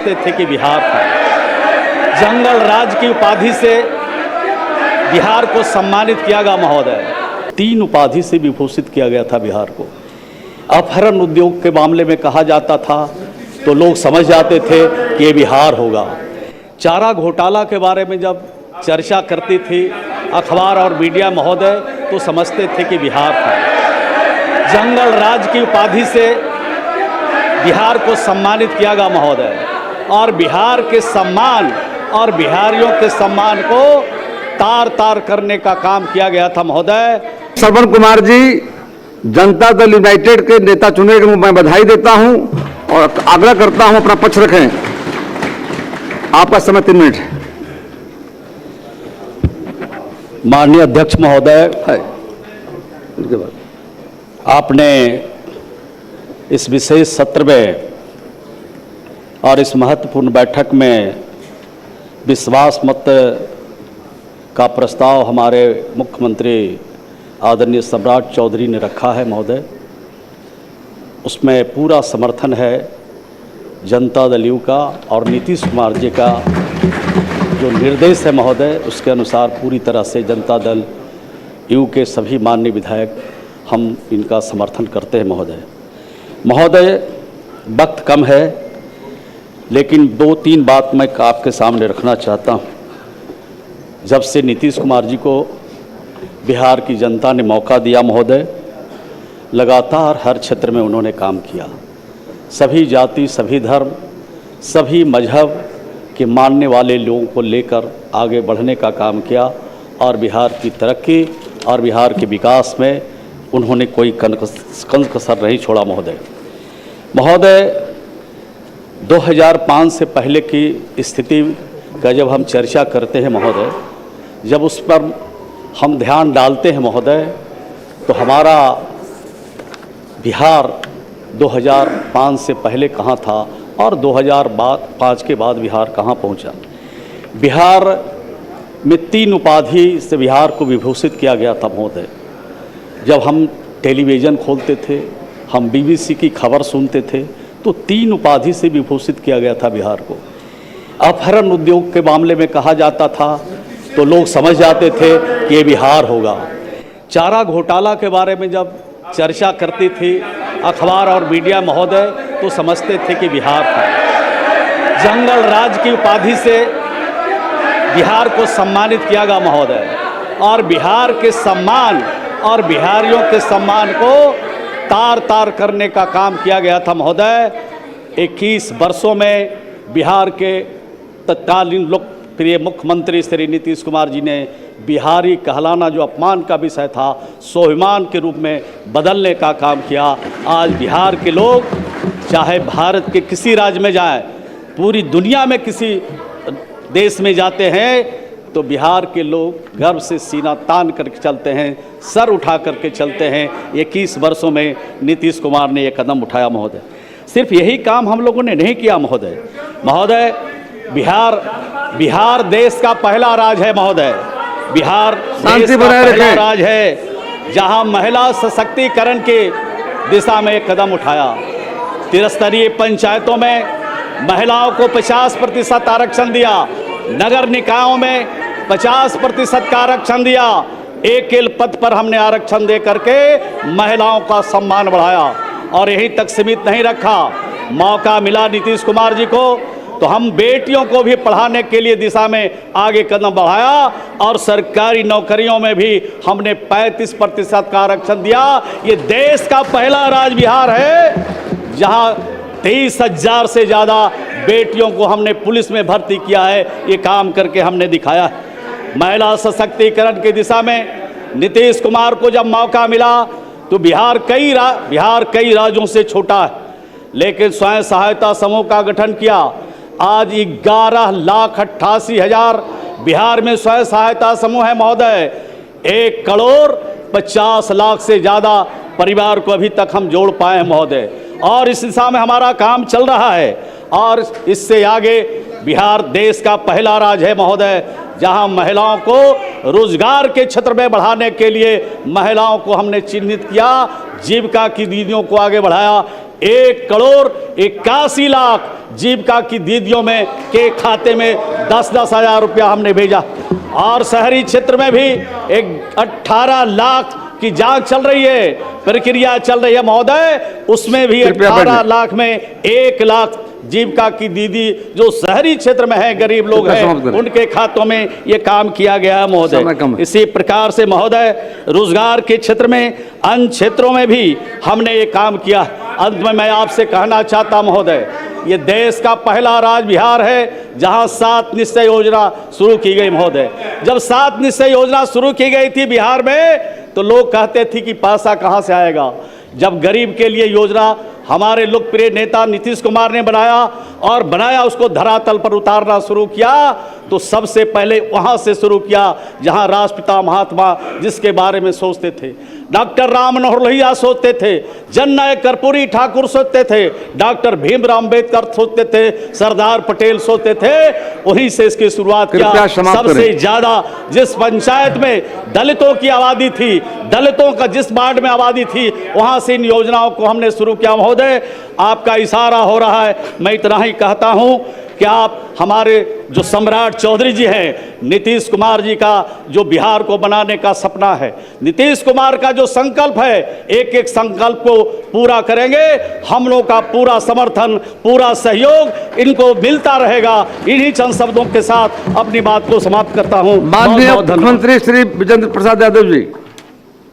समझते थे कि बिहार था। जंगल राज की उपाधि से बिहार को सम्मानित किया गया महोदय। 3 उपाधि से विभूषित किया गया था बिहार को। अपहरण उद्योग के मामले में कहा जाता था तो लोग समझ जाते थे कि ये बिहार होगा। चारा घोटाला के बारे में जब चर्चा करती थी अखबार और मीडिया महोदय तो समझते थे कि बिहार था। जंगल राज की उपाधि से बिहार को सम्मानित किया गया महोदय, और बिहार के सम्मान और बिहारियों के सम्मान को तार तार करने का काम किया गया था महोदय। श्रवण कुमार जी जनता दल यूनाइटेड के नेता चुने के मैं बधाई देता हूं और आग्रह करता हूं अपना पक्ष रखें। आपका समय 3 मिनट है। माननीय अध्यक्ष महोदय, उसके बाद आपने इस विशेष सत्र में और इस महत्वपूर्ण बैठक में विश्वास मत का प्रस्ताव हमारे मुख्यमंत्री आदरणीय सम्राट चौधरी ने रखा है महोदय। उसमें पूरा समर्थन है जनता दल यू का, और नीतीश कुमार जी का जो निर्देश है महोदय उसके अनुसार पूरी तरह से जनता दल यू के सभी माननीय विधायक हम इनका समर्थन करते हैं महोदय। महोदय, वक्त कम है लेकिन 2-3 बात मैं आपके सामने रखना चाहता हूँ। जब से नीतीश कुमार जी को बिहार की जनता ने मौका दिया महोदय, लगातार हर क्षेत्र में उन्होंने काम किया। सभी जाति, सभी धर्म, सभी मजहब के मानने वाले लोगों को लेकर आगे बढ़ने का काम किया, और बिहार की तरक्की और बिहार के विकास में उन्होंने कोई कसर नहीं छोड़ा महोदय। महोदय, 2005 से पहले की स्थिति का जब हम चर्चा करते हैं महोदय, जब उस पर हम ध्यान डालते हैं महोदय, तो हमारा बिहार 2005 से पहले कहाँ था और 2005 के बाद बिहार कहाँ पहुँचा। बिहार में 3 उपाधि से बिहार को विभूषित किया गया था महोदय। जब हम टेलीविज़न खोलते थे, हम BBC की खबर सुनते थे, तो 3 उपाधि से विभूषित किया गया था बिहार को। अपहरण उद्योग के मामले में कहा जाता था तो लोग समझ जाते थे कि ये बिहार होगा। चारा घोटाला के बारे में जब चर्चा करती थी अखबार और मीडिया महोदय तो समझते थे कि बिहार था। जंगल राज की उपाधि से बिहार को सम्मानित किया गया महोदय, और बिहार के सम्मान और बिहारियों के सम्मान को तार तार करने का काम किया गया था महोदय। 21 वर्षों में बिहार के तत्कालीन लोकप्रिय मुख्यमंत्री श्री नीतीश कुमार जी ने बिहारी कहलाना जो अपमान का विषय था, स्वाभिमान के रूप में बदलने का काम किया। आज बिहार के लोग चाहे भारत के किसी राज्य में जाएं, पूरी दुनिया में किसी देश में जाते हैं तो बिहार के लोग गर्व से सीना तान करके चलते हैं, सर उठा करके चलते हैं। 21 वर्षों में नीतीश कुमार ने ये कदम उठाया महोदय। सिर्फ यही काम हम लोगों ने नहीं किया महोदय। महोदय, बिहार देश का पहला राज्य है महोदय। बिहार देश का पहला राज्य है जहां महिला सशक्तिकरण के दिशा में एक कदम उठाया। त्रिस्तरीय पंचायतों में महिलाओं को 50% आरक्षण दिया, नगर निकायों में 50% का आरक्षण दिया, एक पद पर हमने आरक्षण दे करके महिलाओं का सम्मान बढ़ाया। और यहीं तक सीमित नहीं रखा, मौका मिला नीतीश कुमार जी को तो हम बेटियों को भी पढ़ाने के लिए दिशा में आगे कदम बढ़ाया, और सरकारी नौकरियों में भी हमने 35% का आरक्षण दिया। ये देश का पहला राज्य बिहार है जहां 23,000 से ज़्यादा बेटियों को हमने पुलिस में भर्ती किया है। ये काम करके हमने दिखाया है। महिला सशक्तिकरण की दिशा में नीतीश कुमार को जब मौका मिला तो बिहार कई राज्यों से छोटा है, लेकिन स्वयं सहायता समूह का गठन किया। आज 11,88,000 बिहार में स्वयं सहायता समूह है महोदय। 1,50,00,000 से ज़्यादा परिवार को अभी तक हम जोड़ पाए हैं महोदय, और इस दिशा में हमारा काम चल रहा है। और इससे आगे बिहार देश का पहला राज्य है महोदय जहां महिलाओं को रोजगार के क्षेत्र में बढ़ाने के लिए महिलाओं को हमने चिन्हित किया, जीविका की दीदियों को आगे बढ़ाया। 1,81,00,000 जीविका की दीदियों में के खाते में 10-10 हज़ार रुपया हमने भेजा। और शहरी क्षेत्र में भी एक 18 लाख की जांच चल रही है, प्रक्रिया चल रही है महोदय, उसमें भी 18 लाख में 1 लाख जीविका की दीदी जो शहरी क्षेत्र में है, गरीब लोग हैं, उनके खातों में ये काम किया गया है महोदय। इसी प्रकार से महोदय रोजगार के क्षेत्र में अन्य क्षेत्रों में भी हमने ये काम किया। अंत में मैं आपसे कहना चाहता महोदय, ये देश का पहला राज्य बिहार है जहां 7 निश्चय योजना शुरू की गई महोदय। जब 7 निश्चय योजना शुरू की गई थी बिहार में तो लोग कहते थे कि पैसा कहां से आएगा। जब गरीब के लिए योजना हमारे लोकप्रिय नेता नीतीश कुमार ने बनाया उसको धरातल पर उतारना शुरू किया तो सबसे पहले वहां से शुरू किया जहां राष्ट्रपिता महात्मा जिसके बारे में सोचते थे, डॉक्टर राम मनोहर लोहिया सोचते थे, जननायक कर्पूरी ठाकुर सोचते थे, डॉक्टर भीमराव अम्बेडकर सोचते थे, सरदार पटेल सोचते थे, वहीं से इसकी शुरुआत किया। सबसे ज्यादा जिस पंचायत में दलितों की आबादी थी, दलितों का जिस वार्ड में आबादी थी, वहां से इन योजनाओं को हमने शुरू किया महोदय। आपका इशारा हो रहा है, मैं इतना ही कहता हूं कि आप हमारे जो सम्राट चौधरी जी हैं, नीतीश कुमार जी का जो बिहार को बनाने का सपना है, नीतीश कुमार का जो संकल्प है, एक एक संकल्प को पूरा करेंगे। हम लोग का पूरा समर्थन, पूरा सहयोग इनको मिलता रहेगा। इन्हीं चंद शब्दों के साथ अपनी बात को समाप्त करता हूं। माननीय मुख्यमंत्री श्री विजेंद्र प्रसाद यादव जी।